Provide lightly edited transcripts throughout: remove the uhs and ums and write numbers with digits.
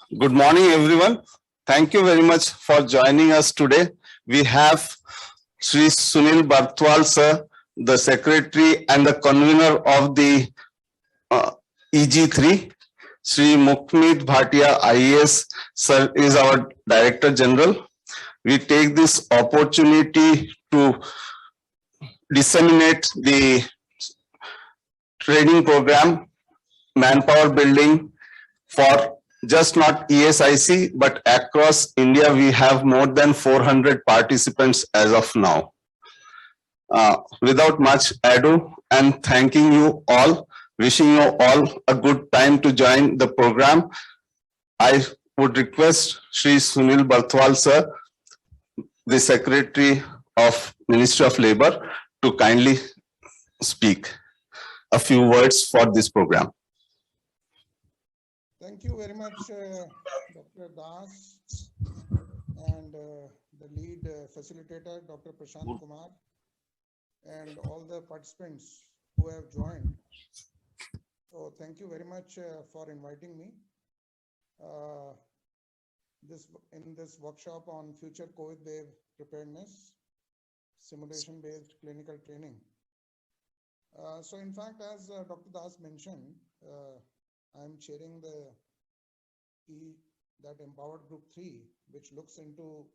Good morning, everyone. Thank you very much for joining us today. We have Shri Sunil Barathwal, sir, the secretary and the convener of the EG3. Shri Mukhmeet Bhatia, IAS, sir, is our Director General. We take this opportunity to disseminate the training program, manpower building for just not ESIC, but across India, we have more than 400 participants as of now. Without much ado, and thanking you all, wishing you all a good time to join the program, I would request Shri Sunil Barathwal, sir, the Secretary of Ministry of Labour, to kindly speak a few words for this program. Thank you very much, Dr. Das, and the lead facilitator, Dr. Prashant Kumar, and all the participants who have joined. So thank you very much for inviting me. In this workshop on future COVID wave preparedness, simulation-based clinical training. So in fact, as Dr. Das mentioned, I'm chairing that Empowered Group 3, which looks into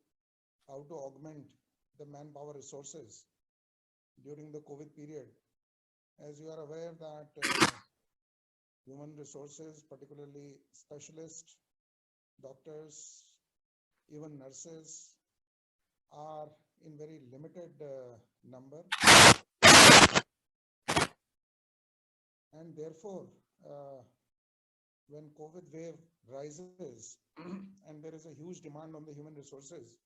how to augment the manpower resources during the COVID period. As you are aware that human resources, particularly specialists, doctors, even nurses, are in very limited number. And therefore, when COVID wave rises and there is a huge demand on the human resources,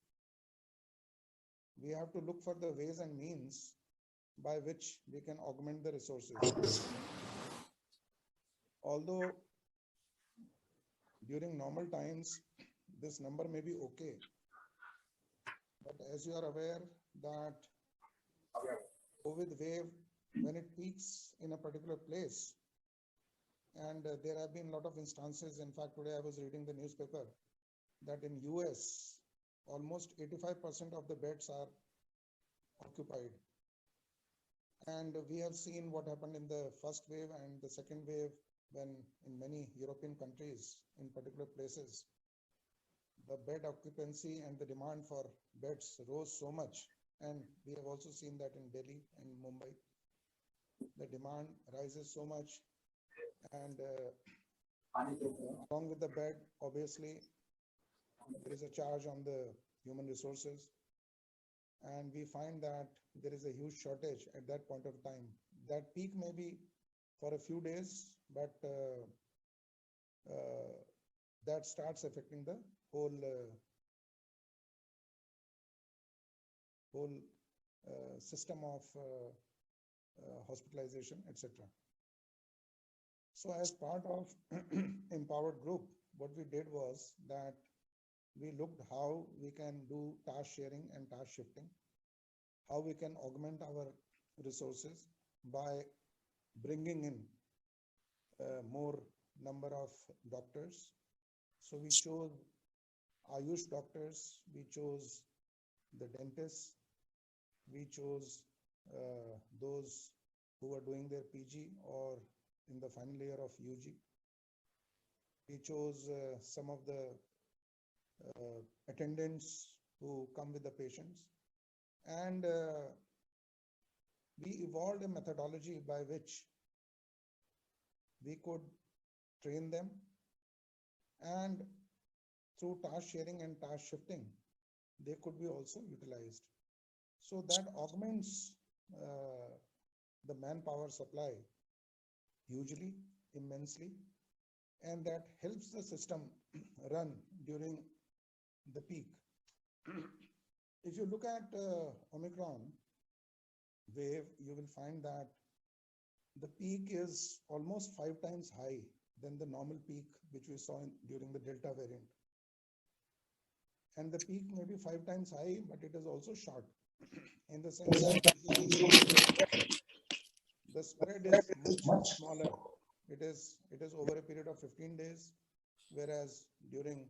we have to look for the ways and means by which we can augment the resources. Although during normal times, this number may be okay, but as you are aware that COVID wave, when it peaks in a particular place, and there have been a lot of instances. In fact, today I was reading the newspaper that in US, almost 85% of the beds are occupied. And we have seen what happened in the first wave and the second wave, when in many European countries, in particular places, the bed occupancy and the demand for beds rose so much. And we have also seen that in Delhi and Mumbai. The demand rises so much. And along with the bed, obviously, there is a charge on the human resources. And we find that there is a huge shortage at that point of time. That peak may be for a few days, but that starts affecting the whole system of hospitalization, etc. So as part of Empowered Group, what we did was that we looked how we can do task sharing and task shifting, how we can augment our resources by bringing in more number of doctors. So we chose Ayush doctors, we chose the dentists, we chose those who are doing their PG or in the final year of UG. We chose some of the attendants who come with the patients, and we evolved a methodology by which we could train them, and through task sharing and task shifting, they could be also utilized. So that augments the manpower supply hugely, immensely, and that helps the system run during the peak. If you look at Omicron wave, you will find that the peak is almost 5 times high than the normal peak which we saw during the Delta variant. And the peak may be 5 times high, but it is also short in the sense that the spread is much smaller. It is over a period of 15 days, whereas during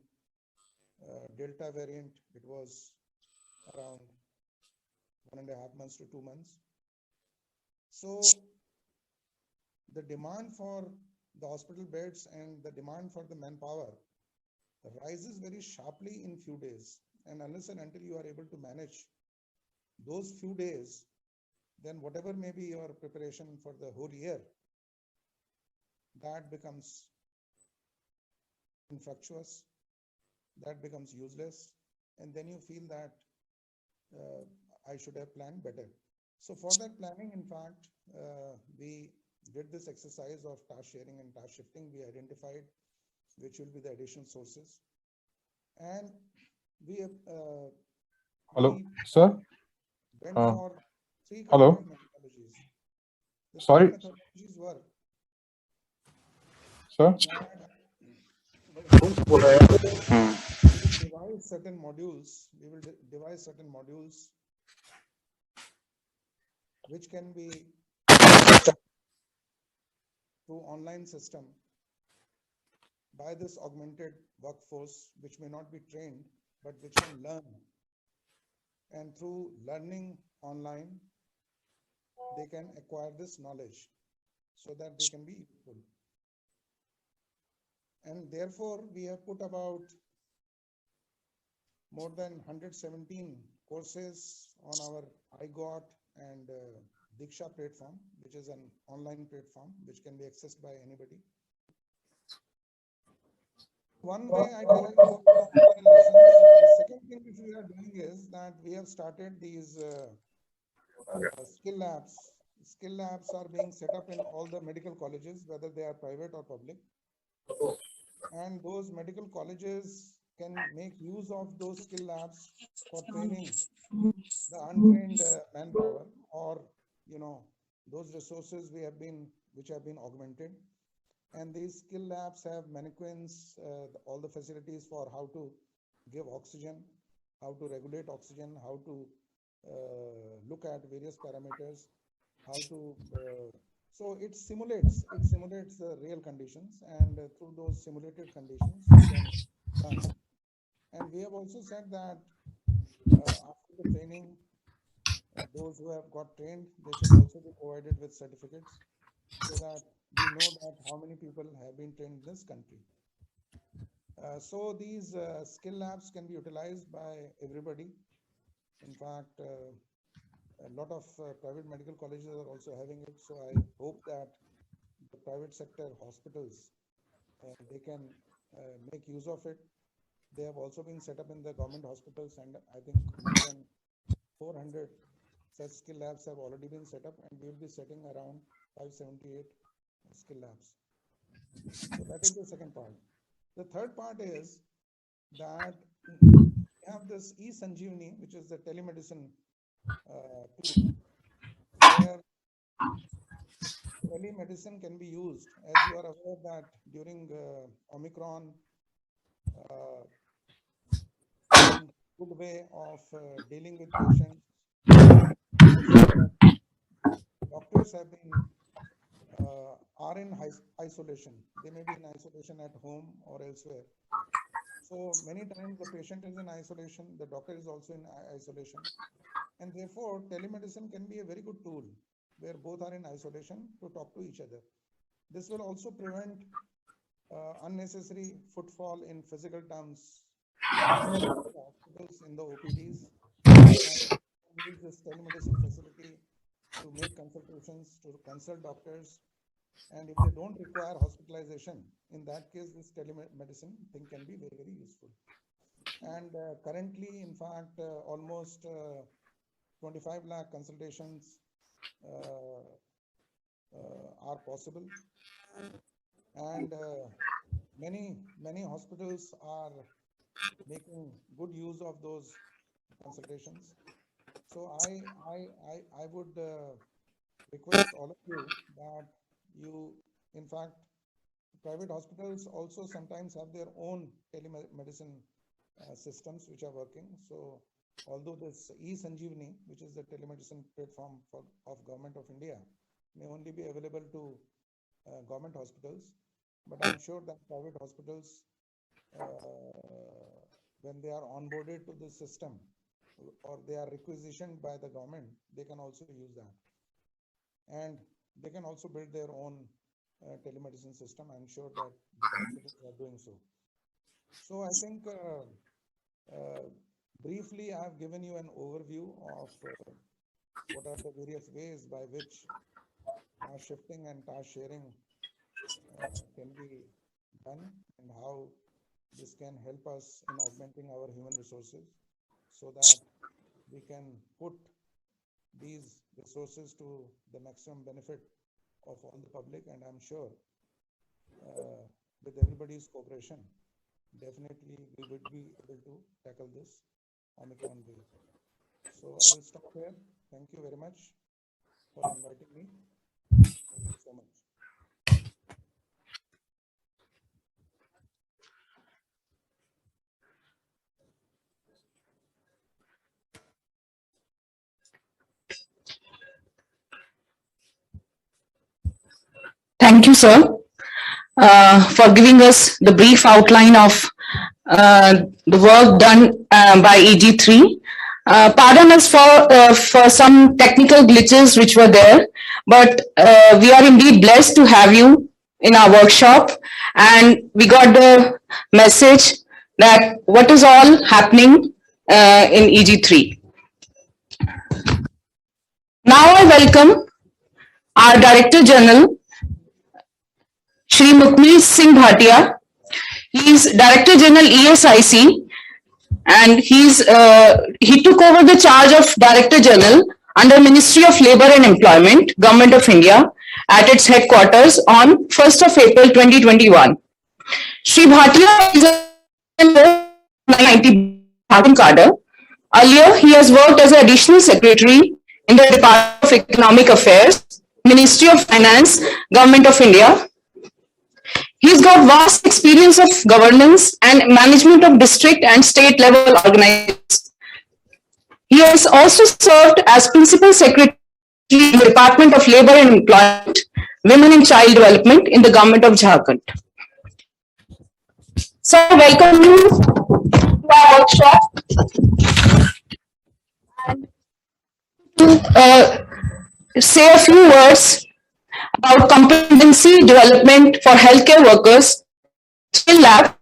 Delta variant, it was around 1.5 months to 2 months. So the demand for the hospital beds and the demand for the manpower rises very sharply in few days. And unless and until you are able to manage those few days, then whatever may be your preparation for the whole year, that becomes infructuous, that becomes useless, and then you feel that I should have planned better. So for that planning, in fact, we did this exercise of task sharing and task shifting. We identified which will be the additional sources, and we Hello, we sir. went for three Hello. concurrent methodologies. The three Sorry, methodologies were sir. that devise certain modules. We will devise certain modules which can be through online system by this augmented workforce, which may not be trained, but which can learn. And through learning online, they can acquire this knowledge so that they can be useful. And therefore, we have put about more than 117 courses on our iGot and Diksha platform, which is an online platform which can be accessed by anybody. One way I tell you about online lessons. The second thing which we are doing is that we have started these skill labs. Skill labs are being set up in all the medical colleges, whether they are private or public. And those medical colleges can make use of those skill labs for training the untrained manpower, or those resources which have been augmented. And these skill labs have mannequins, all the facilities for how to give oxygen, how to regulate oxygen, how to look at various parameters, how to so it simulates the real conditions, and through those simulated conditions you can learn. And we have also said that after the training, those who have got trained, they should also be provided with certificates so that we know that how many people have been trained in this country. So these skill labs can be utilized by everybody. In fact, a lot of private medical colleges are also having it. So I hope that the private sector hospitals, they can make use of it. They have also been set up in the government hospitals, and I think more than 400 such skill labs have already been set up, and we will be setting around 578 skill labs. So that is the second part. The third part is that we have this eSanjeevani, which is the telemedicine tool, where telemedicine can be used. As you are aware that during Omicron, one good way of dealing with patients is that doctors have been are in isolation. They may be in isolation at home or elsewhere. So many times the patient is in isolation, the doctor is also in isolation, and therefore telemedicine can be a very good tool where both are in isolation to talk to each other. This will also prevent unnecessary footfall in physical terms in the hospitals, in the OPDs, and use this telemedicine facility to make consultations, to consult doctors. And if they don't require hospitalization, in that case, this telemedicine thing can be very, very useful. And currently, in fact, almost 25 lakh consultations are possible. And many hospitals are making good use of those consultations. So I would request all of you that you, in fact, private hospitals also sometimes have their own telemedicine systems which are working. So although this eSanjeevani, which is the telemedicine platform of Government of India, may only be available to government hospitals, but I'm sure that private hospitals when they are onboarded to the system or they are requisitioned by the government, they can also use that. And they can also build their own telemedicine system. I'm sure that the hospitals are doing so. So I think briefly, I have given you an overview of what are the various ways by which task shifting and task sharing can be done and how this can help us in augmenting our human resources so that we can put these resources to the maximum benefit of all the public. And I'm sure with everybody's cooperation, definitely we would be able to tackle this Omicron wave. So I will stop here. Thank you very much for inviting me. Thank you so much. Thank you, sir, for giving us the brief outline of the work done by EG3. Pardon us for some technical glitches which were there, but we are indeed blessed to have you in our workshop, and we got the message that what is all happening in EG3. Now I welcome our Director General, Shri Mukhmeet Singh Bhatia. He is Director General ESIC, and he took over the charge of Director General under Ministry of Labour and Employment, Government of India, at its headquarters on 1st of April 2021. Shri Bhatia is a 90 cadre. Earlier, he has worked as Additional Secretary in the Department of Economic Affairs, Ministry of Finance, Government of India. He's got vast experience of governance and management of district and state level organizations. He has also served as Principal Secretary in the Department of Labour and Employment, Women and Child Development in the Government of Jharkhand. So I welcome you to our workshop. And to say a few words about competency development for healthcare workers, skill lab,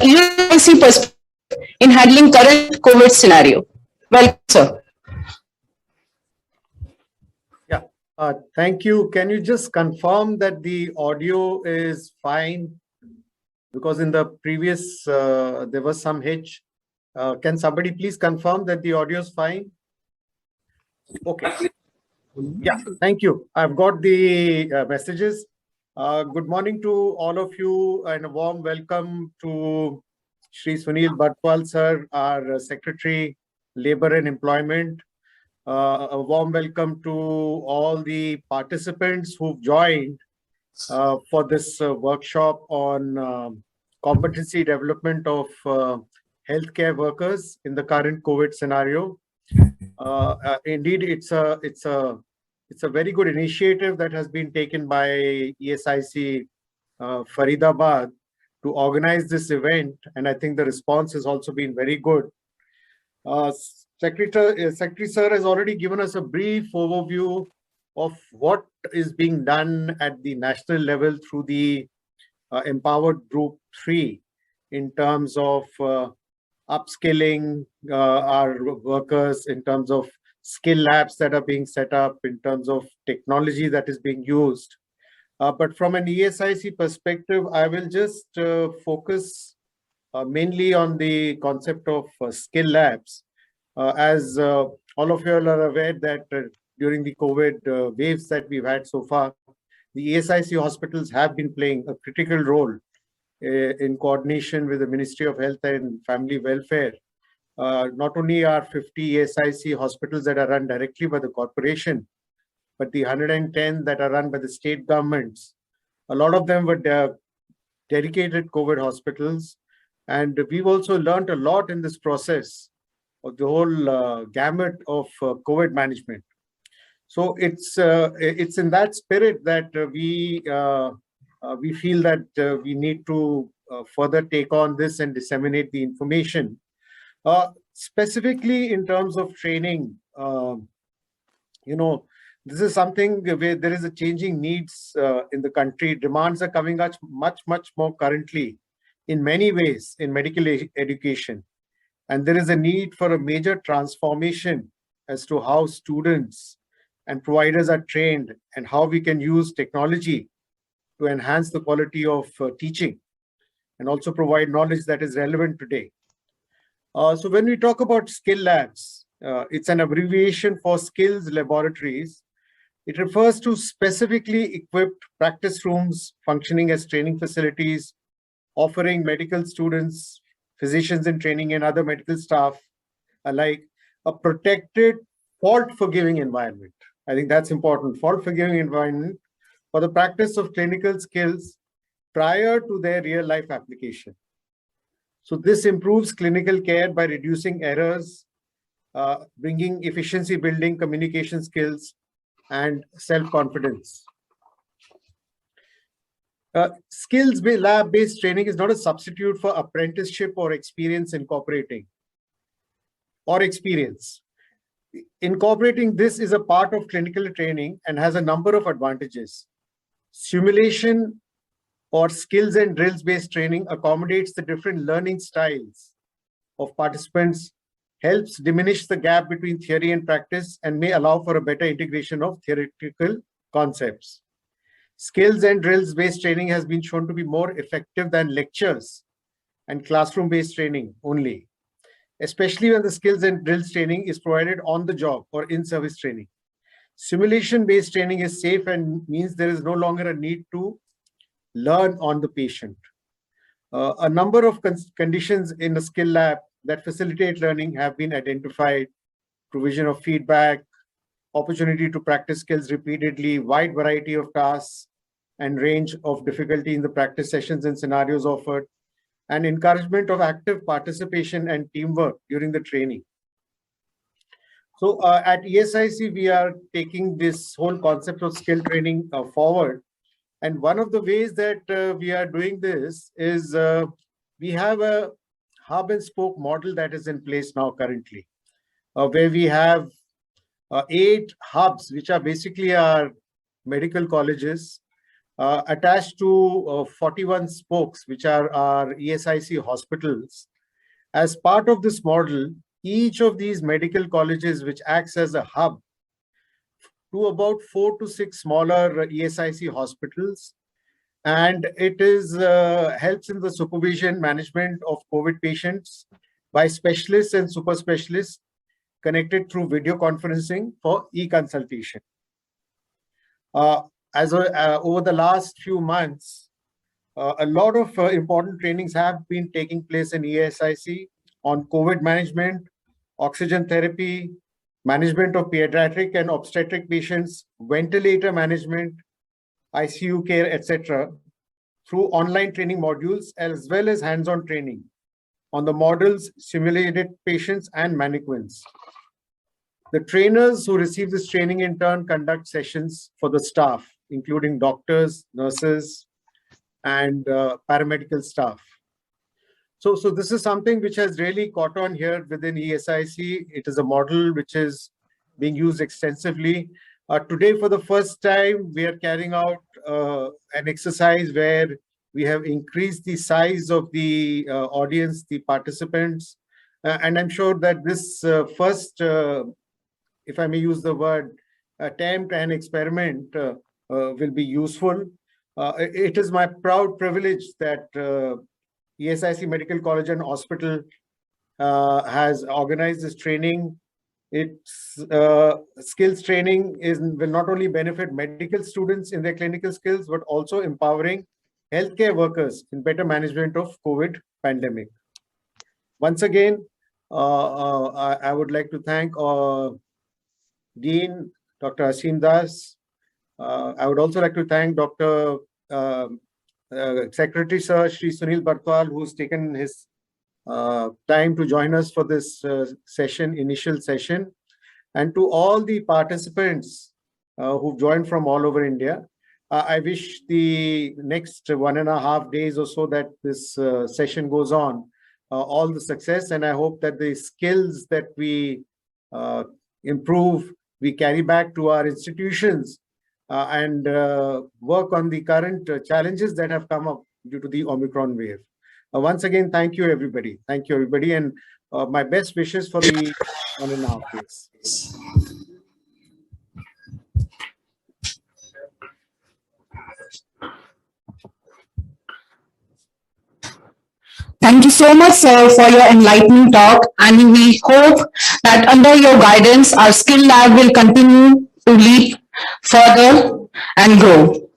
ESIC perspective in handling current COVID scenario. Welcome, sir. Yeah, thank you. Can you just confirm that the audio is fine? Because in the previous, there was some hitch. Can somebody please confirm that the audio is fine? Okay. Yeah, thank you. I've got the messages. Good morning to all of you and a warm welcome to Shri Sunil Barathwal, sir, our Secretary, Labour and Employment. A warm welcome to all the participants who've joined for this workshop on competency development of healthcare workers in the current COVID scenario. Indeed, it's a very good initiative that has been taken by ESIC Faridabad to organize this event, and I think the response has also been very good. Secretary Sir has already given us a brief overview of what is being done at the national level through the Empowered Group 3 in terms of upskilling our workers, in terms of skill labs that are being set up, in terms of technology that is being used. But from an ESIC perspective, I will just focus mainly on the concept of skill labs. As all of you are aware that during the COVID waves that we've had so far, the ESIC hospitals have been playing a critical role in coordination with the Ministry of Health and Family Welfare. Not only are 50 ESIC hospitals that are run directly by the corporation, but the 110 that are run by the state governments. A lot of them were dedicated COVID hospitals. And we've also learned a lot in this process of the whole gamut of COVID management. So it's in that spirit that we feel that we need to further take on this and disseminate the information. Specifically in terms of training, this is something where there is a changing needs in the country. Demands are coming up much more currently in many ways in medical education. And there is a need for a major transformation as to how students and providers are trained and how we can use technology to enhance the quality of teaching and also provide knowledge that is relevant today. So when we talk about skill labs, it's an abbreviation for skills laboratories. It refers to specifically equipped practice rooms functioning as training facilities, offering medical students, physicians in training, and other medical staff alike a protected, fault-forgiving environment. I think that's important, fault-forgiving environment for the practice of clinical skills prior to their real-life application. So this improves clinical care by reducing errors, bringing efficiency building, communication skills, and self-confidence. Skills lab-based training is not a substitute for apprenticeship or experience incorporating. Incorporating this is a part of clinical training and has a number of advantages. Simulation or skills and drills-based training accommodates the different learning styles of participants, helps diminish the gap between theory and practice, and may allow for a better integration of theoretical concepts. Skills and drills-based training has been shown to be more effective than lectures and classroom-based training only, especially when the skills and drills training is provided on the job or in-service training. Simulation-based training is safe and means there is no longer a need to learn on the patient. A number of conditions in the skill lab that facilitate learning have been identified: provision of feedback, opportunity to practice skills repeatedly, wide variety of tasks and range of difficulty in the practice sessions and scenarios offered, and encouragement of active participation and teamwork during the training. So at ESIC, we are taking this whole concept of skill training forward. And one of the ways that we are doing this is we have a hub and spoke model that is in place now currently, where we have 8 hubs, which are basically our medical colleges, attached to 41 spokes, which are our ESIC hospitals. As part of this model, each of these medical colleges, which acts as a hub to about 4 to 6 smaller ESIC hospitals, and it is helps in the supervision management of COVID patients by specialists and super specialists connected through video conferencing for e-consultation. Over the last few months, a lot of important trainings have been taking place in ESIC on COVID management, oxygen therapy, management of pediatric and obstetric patients, ventilator management, ICU care, etc., through online training modules, as well as hands-on training on the models, simulated patients, and mannequins. The trainers who receive this training in turn conduct sessions for the staff, including doctors, nurses, and paramedical staff. So this is something which has really caught on here within ESIC. It is a model which is being used extensively. Today, for the first time, we are carrying out an exercise where we have increased the size of the audience, the participants, and I'm sure that this first, if I may use the word, attempt and experiment will be useful. It is my proud privilege that ESIC Medical College and Hospital has organized this training. Its skills training will not only benefit medical students in their clinical skills, but also empowering healthcare workers in better management of COVID pandemic. Once again, I would like to thank Dean Dr. Asim Das. I would also like to thank Dr. Secretary Sir Shri Sunil Barathwal, who's taken his time to join us for this initial session, and to all the participants who've joined from all over India. I wish the next 1.5 days or so that this session goes on, all the success, and I hope that the skills that we improve, we carry back to our institutions and work on the current challenges that have come up due to the Omicron wave. Once again, thank you, everybody. Thank you, everybody, and my best wishes for the 1.5 days. Thank you so much, sir, for your enlightening talk, and we hope that under your guidance, our skill lab will continue to leap further and grow.